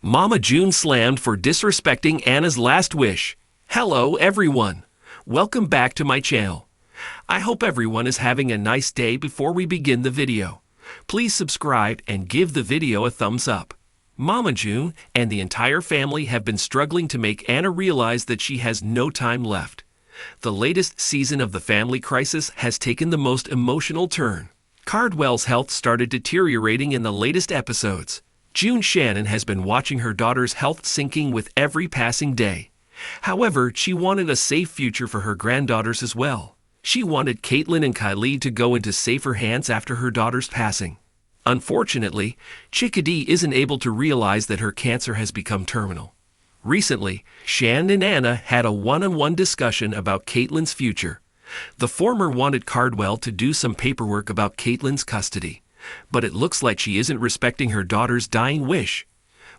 Mama June slammed for disrespecting Anna's last wish. Hello everyone. Welcome back to my channel. I hope everyone is having a nice day. Before we begin the video, please subscribe and give the video a thumbs up. Mama June and the entire family have been struggling to make Anna realize that she has no time left. The latest season of the family crisis has taken the most emotional turn. Cardwell's health started deteriorating in the latest episodes. Shannon has been watching her daughter's health sinking with every passing day. However, she wanted a safe future for her granddaughters as well. She wanted Caitlin and Kylie to go into safer hands after her daughter's passing. Unfortunately, Chickadee isn't able to realize that her cancer has become terminal. Recently, Shannon and Anna had a one-on-one discussion about Caitlin's future. The former wanted Cardwell to do some paperwork about Caitlin's custody, but it looks like she isn't respecting her daughter's dying wish.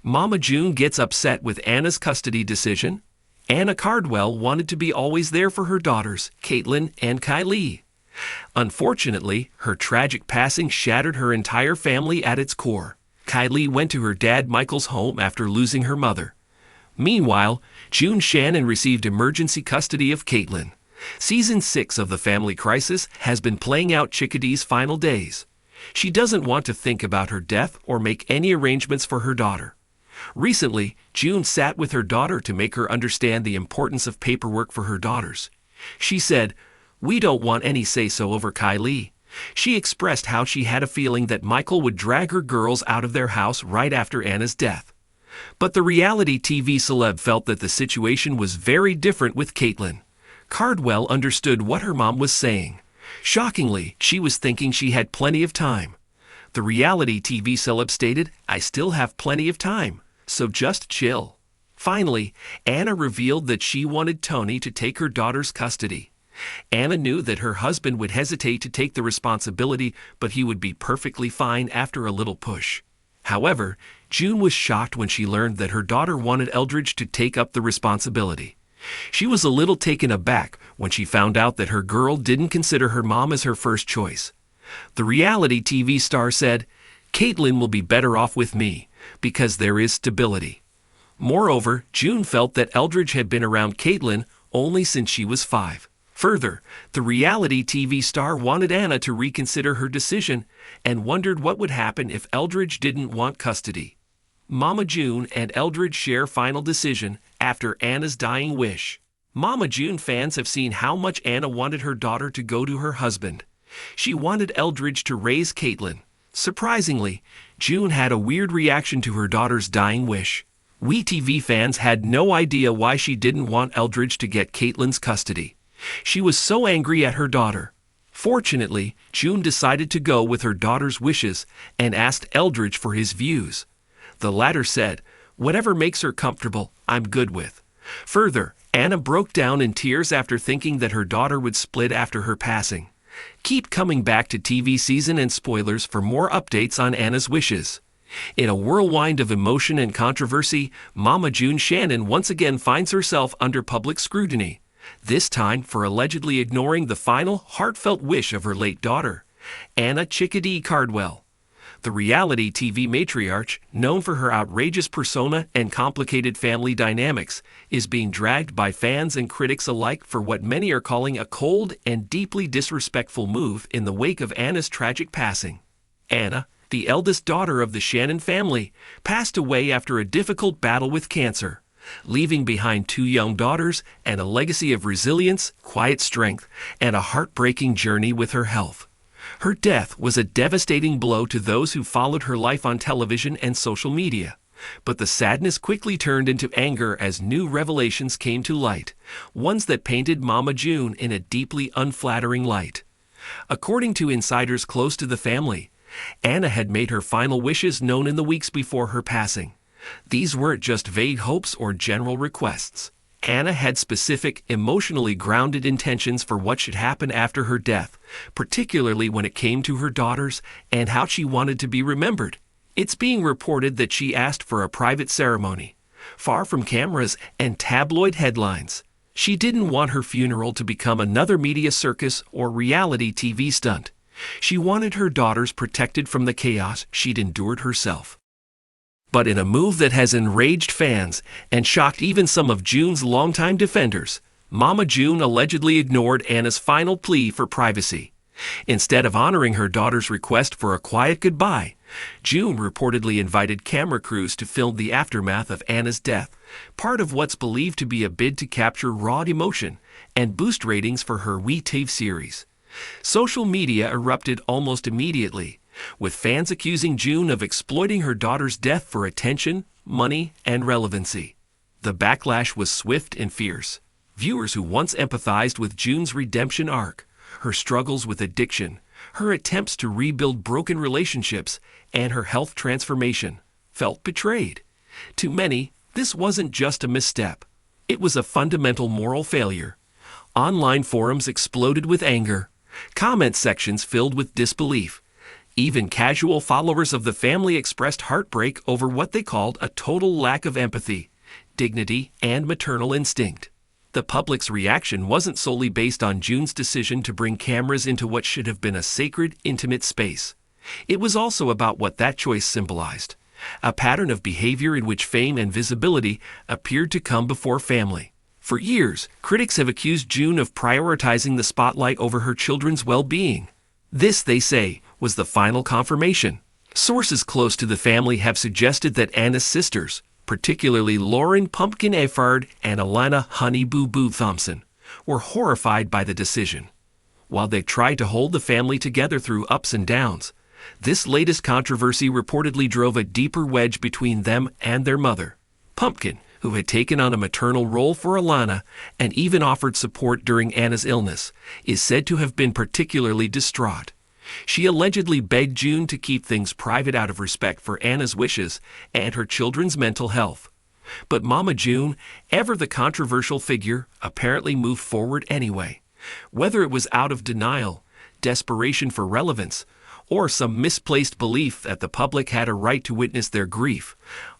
Mama June gets upset with Anna's custody decision. Anna Cardwell wanted to be always there for her daughters, Caitlin and Kylie. Unfortunately, her tragic passing shattered her entire family at its core. Kylie went to her dad Michael's home after losing her mother. Meanwhile, Shannon received emergency custody of Caitlin. Season 6 of the family crisis has been playing out Chickadee's final days. She doesn't want to think about her death or make any arrangements for her daughter. Recently, June sat with her daughter to make her understand the importance of paperwork for her daughters. She said, "We don't want any say-so over Kylie." She expressed how she had a feeling that Michael would drag her girls out of their house right after Anna's death. But the reality TV celeb felt that the situation was very different with Caitlin. Cardwell understood what her mom was saying. Shockingly, she was thinking she had plenty of time. The reality TV celeb stated, "I still have plenty of time, so just chill." Finally, Anna revealed that she wanted Tony to take her daughter's custody. Anna knew that her husband would hesitate to take the responsibility, but he would be perfectly fine after a little push. However, June was shocked when she learned that her daughter wanted Eldridge to take up the responsibility. She was a little taken aback when she found out that her girl didn't consider her mom as her first choice. The reality TV star said, "Caitlin will be better off with me, because there is stability." Moreover, June felt that Eldridge had been around Caitlin only since she was 5. Further, the reality TV star wanted Anna to reconsider her decision and wondered what would happen if Eldridge didn't want custody. Mama June and Eldridge share final decision after Anna's dying wish. Mama June fans have seen how much Anna wanted her daughter to go to her husband. She wanted Eldridge to raise Caitlin. Surprisingly, June had a weird reaction to her daughter's dying wish. We TV fans had no idea why she didn't want Eldridge to get Caitlin's custody. She was so angry at her daughter. Fortunately, June decided to go with her daughter's wishes and asked Eldridge for his views. The latter said, "Whatever makes her comfortable, I'm good with." Further, Anna broke down in tears after thinking that her daughter would split after her passing. Keep coming back to TV season and spoilers for more updates on Anna's wishes. In a whirlwind of emotion and controversy, Mama June Shannon once again finds herself under public scrutiny, this time for allegedly ignoring the final heartfelt wish of her late daughter, Anna Chickadee Cardwell. The reality TV matriarch, known for her outrageous persona and complicated family dynamics, is being dragged by fans and critics alike for what many are calling a cold and deeply disrespectful move in the wake of Anna's tragic passing. Anna, the eldest daughter of the Shannon family, passed away after a difficult battle with cancer, leaving behind 2 young daughters and a legacy of resilience, quiet strength, and a heartbreaking journey with her health. Her death was a devastating blow to those who followed her life on television and social media. But the sadness quickly turned into anger as new revelations came to light, ones that painted Mama June in a deeply unflattering light. According to insiders close to the family, Anna had made her final wishes known in the weeks before her passing. These weren't just vague hopes or general requests. Anna had specific, emotionally grounded intentions for what should happen after her death, particularly when it came to her daughters and how she wanted to be remembered. It's being reported that she asked for a private ceremony, far from cameras and tabloid headlines. She didn't want her funeral to become another media circus or reality TV stunt. She wanted her daughters protected from the chaos she'd endured herself. But in a move that has enraged fans and shocked even some of June's longtime defenders, Mama June allegedly ignored Anna's final plea for privacy. Instead of honoring her daughter's request for a quiet goodbye, June reportedly invited camera crews to film the aftermath of Anna's death, part of what's believed to be a bid to capture raw emotion and boost ratings for her We TV series. Social media erupted almost immediately, with fans accusing June of exploiting her daughter's death for attention, money, and relevancy. The backlash was swift and fierce. Viewers who once empathized with June's redemption arc, her struggles with addiction, her attempts to rebuild broken relationships, and her health transformation, felt betrayed. To many, this wasn't just a misstep. It was a fundamental moral failure. Online forums exploded with anger, comment sections filled with disbelief. Even casual followers of the family expressed heartbreak over what they called a total lack of empathy, dignity, and maternal instinct. The public's reaction wasn't solely based on June's decision to bring cameras into what should have been a sacred, intimate space. It was also about what that choice symbolized, a pattern of behavior in which fame and visibility appeared to come before family. For years, critics have accused June of prioritizing the spotlight over her children's well-being. This, they say, was the final confirmation. Sources close to the family have suggested that Anna's sisters, particularly Lauren Pumpkin Effard and Alana Honey Boo Boo Thompson, were horrified by the decision. While they tried to hold the family together through ups and downs, this latest controversy reportedly drove a deeper wedge between them and their mother. Pumpkin, who had taken on a maternal role for Alana and even offered support during Anna's illness, is said to have been particularly distraught. She allegedly begged June to keep things private out of respect for Anna's wishes and her children's mental health. But Mama June, ever the controversial figure, apparently moved forward anyway. Whether it was out of denial, desperation for relevance, or some misplaced belief that the public had a right to witness their grief,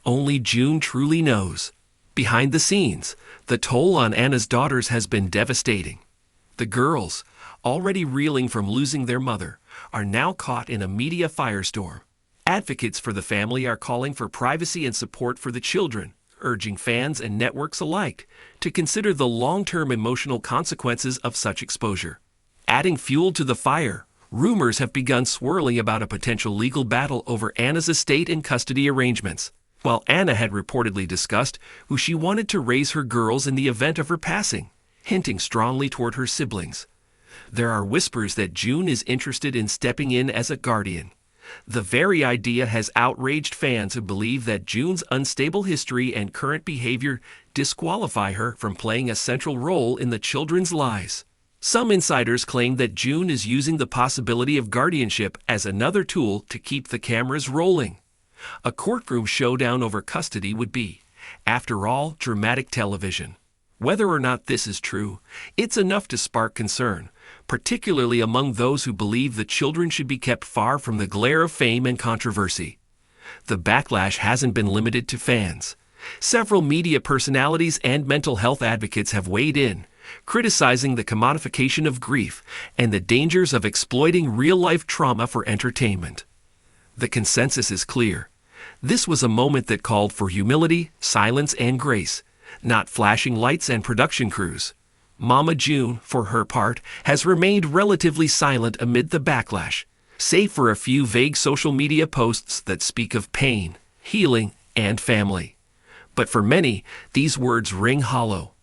only June truly knows. Behind the scenes, the toll on Anna's daughters has been devastating. The girls, already reeling from losing their mother, are now caught in a media firestorm. Advocates for the family are calling for privacy and support for the children, urging fans and networks alike to consider the long-term emotional consequences of such exposure. Adding fuel to the fire, rumors have begun swirling about a potential legal battle over Anna's estate and custody arrangements. While Anna had reportedly discussed who she wanted to raise her girls in the event of her passing, hinting strongly toward her siblings. There are whispers that June is interested in stepping in as a guardian. The very idea has outraged fans who believe that June's unstable history and current behavior disqualify her from playing a central role in the children's lives. Some insiders claim that June is using the possibility of guardianship as another tool to keep the cameras rolling. A courtroom showdown over custody would be, after all, dramatic television. Whether or not this is true, it's enough to spark concern, particularly among those who believe the children should be kept far from the glare of fame and controversy. The backlash hasn't been limited to fans. Several media personalities and mental health advocates have weighed in, criticizing the commodification of grief and the dangers of exploiting real-life trauma for entertainment. The consensus is clear. This was a moment that called for humility, silence, and grace, not flashing lights and production crews. Mama June, for her part, has remained relatively silent amid the backlash, save for a few vague social media posts that speak of pain, healing, and family. But for many, these words ring hollow.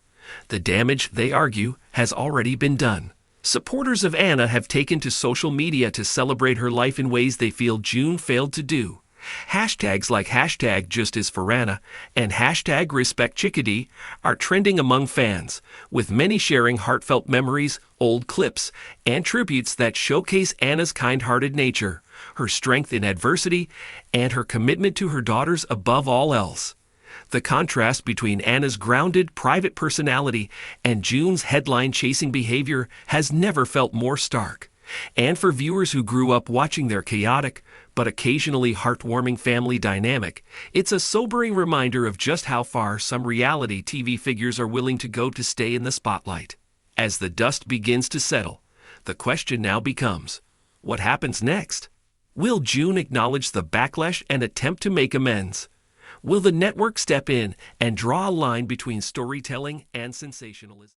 The damage, they argue, has already been done. Supporters of Anna have taken to social media to celebrate her life in ways they feel June failed to do. Hashtags like #JusticeForAnna and #RespectChickadee are trending among fans, with many sharing heartfelt memories, old clips, and tributes that showcase Anna's kind-hearted nature, her strength in adversity, and her commitment to her daughters above all else. The contrast between Anna's grounded, private personality and June's headline-chasing behavior has never felt more stark. And for viewers who grew up watching their chaotic, but occasionally heartwarming family dynamic, it's a sobering reminder of just how far some reality TV figures are willing to go to stay in the spotlight. As the dust begins to settle, the question now becomes, what happens next? Will June acknowledge the backlash and attempt to make amends? Will the network step in and draw a line between storytelling and sensationalism?